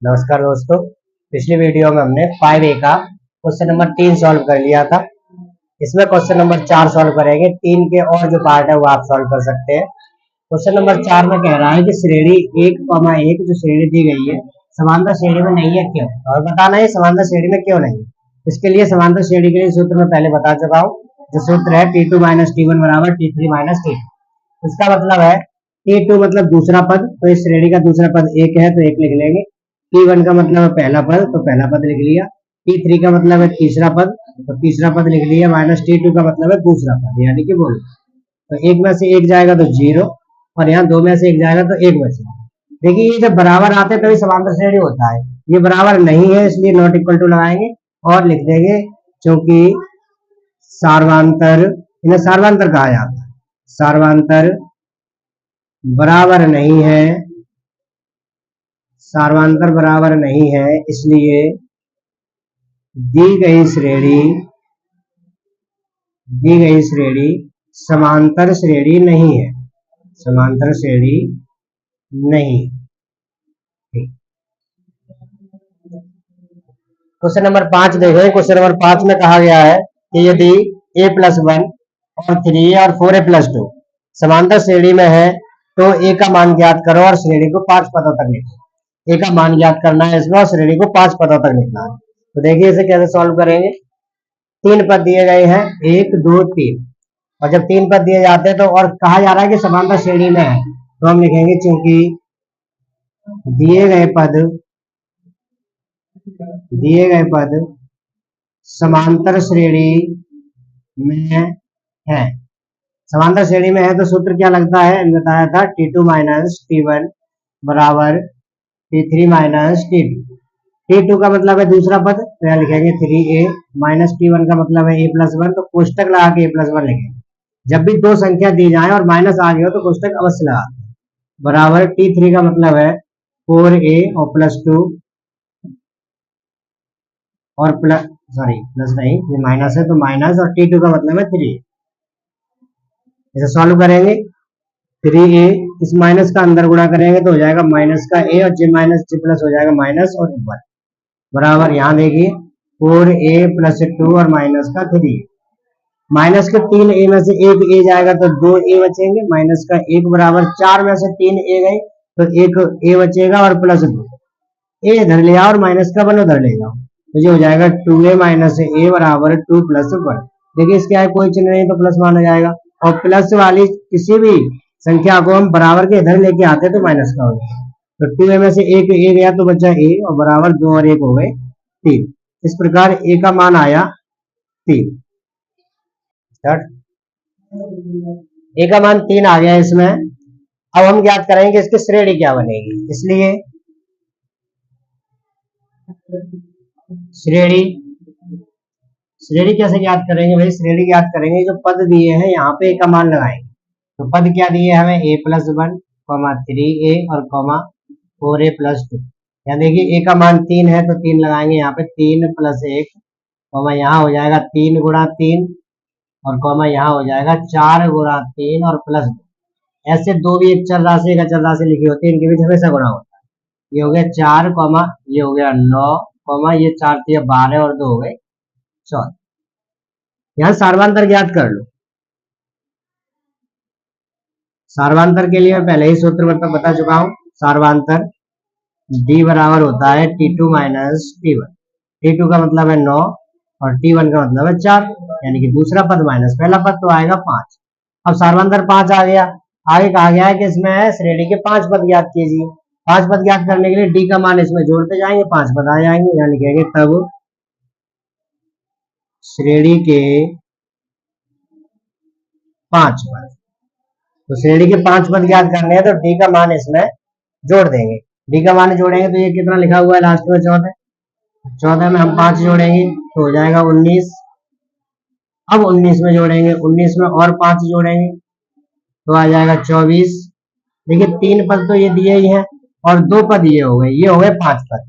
नमस्कार दोस्तों। पिछली वीडियो में हमने 5A का क्वेश्चन नंबर 3 सॉल्व कर लिया था। इसमें क्वेश्चन नंबर 4 सॉल्व करेंगे। 3 के और जो पार्ट है वो आप सॉल्व कर सकते हैं। क्वेश्चन नंबर 4 में कह रहा है कि श्रेणी 1,1 जो श्रेणी दी गई है समांतर श्रेणी में नहीं है, क्यों? और बताना है समांतर श्रेणी में क्यों नहीं। इसके लिए समांतर श्रेणी के लिए सूत्र में पहले बता चुका हूँ। जो सूत्र है T2 - T1 बराबर T3 - T2। इसका मतलब है T2 मतलब दूसरा पद, तो इस श्रेणी का दूसरा पद 1 है तो 1 लिख लेंगे। T1 का मतलब है पहला पद, तो पहला पद लिख लिया। T3 का मतलब है तीसरा पद, तो तीसरा पद लिख लिया। माइनस T2 का मतलब है दूसरा पद, यानी कि बोल, तो एक में से एक जाएगा तो 0, और यहाँ दो में से एक जाएगा तो 1 बचेगा। देखिए ये जब बराबर आते हैं तभी समांतर श्रेणी होता है। ये बराबर नहीं है इसलिए नॉट इक्वल टू लगाएंगे और लिख देंगे क्योंकि सार्वांतर, इन्हें सार्वांतर कहा जाता है। सार्वांतर बराबर नहीं है, सार्वांतर बराबर नहीं है, इसलिए दी गई श्रेणी समांतर श्रेणी नहीं है। समांतर श्रेणी नहीं। क्वेश्चन नंबर 5 देखें। क्वेश्चन नंबर 5 में कहा गया है कि यदि a+1 और 3a और 4a+2 समांतर श्रेणी में है तो a का मान ज्ञात करो और श्रेणी को 5 पदों तक लिखो। a का मान ज्ञात करना है इसमें और श्रेणी को 5 पदों तक लिखना है। तो देखिए इसे कैसे सॉल्व करेंगे। 3 पद दिए गए हैं, 1 2 3, और जब 3 पद दिए जाते हैं तो और कहा जा रहा है कि समांतर श्रेणी में है, तो हम लिखेंगे चूंकि दिए गए पद समांतर श्रेणी में है। समांतर श्रेणी में है तो सूत्र क्या लगता है, बताया था T2 - T1 बराबर T3 - T2। T2 का मतलब है दूसरा पद, तो यहाँ लिखेंगे 3a, माइनस T1 का मतलब है a+1, तो कोष्टक लगा के a+1 लिखेंगे। जब भी दो संख्या दी जाए और माइनस आ गया हो तो कोष्टक अवश्य लगा, बराबर T3 का मतलब है 4a और +2 और प्लस नहीं, ये माइनस है तो माइनस, और T2 का मतलब है 3। इसे सॉल्व करेंगे। 3a इस माइनस का अंदर गुणा करेंगे तो हो जाएगा माइनस का a, और j - हो जाएगा माइनस और 1 बराबर, यहाँ देखिए 4a + 2 और माइनस का 3। माइनस के 3a में से 1a जाएगा तो 2a बचेंगे। माइनस का 1 बराबर 4 में से 3a गए तो 1a बचेगा और +2 a इधर ले आओ और माइनस का 1 उधर ले जाओ, तो ये हो जाएगा 2a - a बराबर 2 + 1। देखिए इसके आगे कोई चिन्ह नहीं तो प्लस माना जाएगा, और प्लस वाली किसी भी संख्या को हम बराबर के इधर लेके आते तो माइनस का हो जाएगा। तो 2a में से 1 a गया तो बचा a, और बराबर 2 और 1 हो गए 3। इस प्रकार a का मान आया 3। a का मान 3 आ गया इसमें। अब हम ज्ञात करेंगे इसकी श्रेणी क्या बनेगी, इसलिए श्रेणी कैसे ज्ञात करेंगे भाई। श्रेणी ज्ञात करेंगे जो पद दिए हैं यहाँ पे a का मान लगाएंगे। तो पद क्या दिए हमें, a+1, 3a और 4a+2। यहाँ देखिए a का मान 3 है तो 3 लगाएंगे यहाँ पे, 3 + 1, यहाँ हो जाएगा 3 × 3, और यहाँ हो जाएगा 4 × 3 और +2। ऐसे दो भी एक चर राशि एक अचर राशि लिखी होती है, इनके बीच हमेशा गुणा होता है। ये हो गया 4, ये हो गया 9, ये 4 × 3 12 और 2 हो गए 14। यहाँ सार्वांतर ज्ञात कर लो। सार्वांतर के लिए मैं पहले ही सूत्र बता चुका हूं। सार्वांतर D बराबर होता है T2 - T1। T2 का मतलब है 9 और T1 का मतलब है 4, यानी कि दूसरा पद माइनस पहला पद, तो आएगा 5। अब सार्वांतर 5 आ गया। आगे कहा गया है कि इसमें श्रेणी के 5 पद ज्ञात कीजिए। 5 पद ज्ञात करने के लिए D का मान इसमें जोड़ते जाएंगे, 5 पद आ जाएंगे। यहाँ लिखेंगे तब श्रेणी के 5 पद। तो श्रेणी के 5 पद ज्ञात करने हैं तो D का मान इसमें जोड़ देंगे। D का मान जोड़ेंगे तो ये कितना लिखा हुआ है लास्ट में, 14। 14 में हम 5 जोड़ेंगे तो हो जाएगा 19। अब 19 में जोड़ेंगे, 19 में और 5 जोड़ेंगे तो आ जाएगा 24। देखिए 3 पद तो ये दिए ही हैं और 2 पद ये हो गए 5 पद।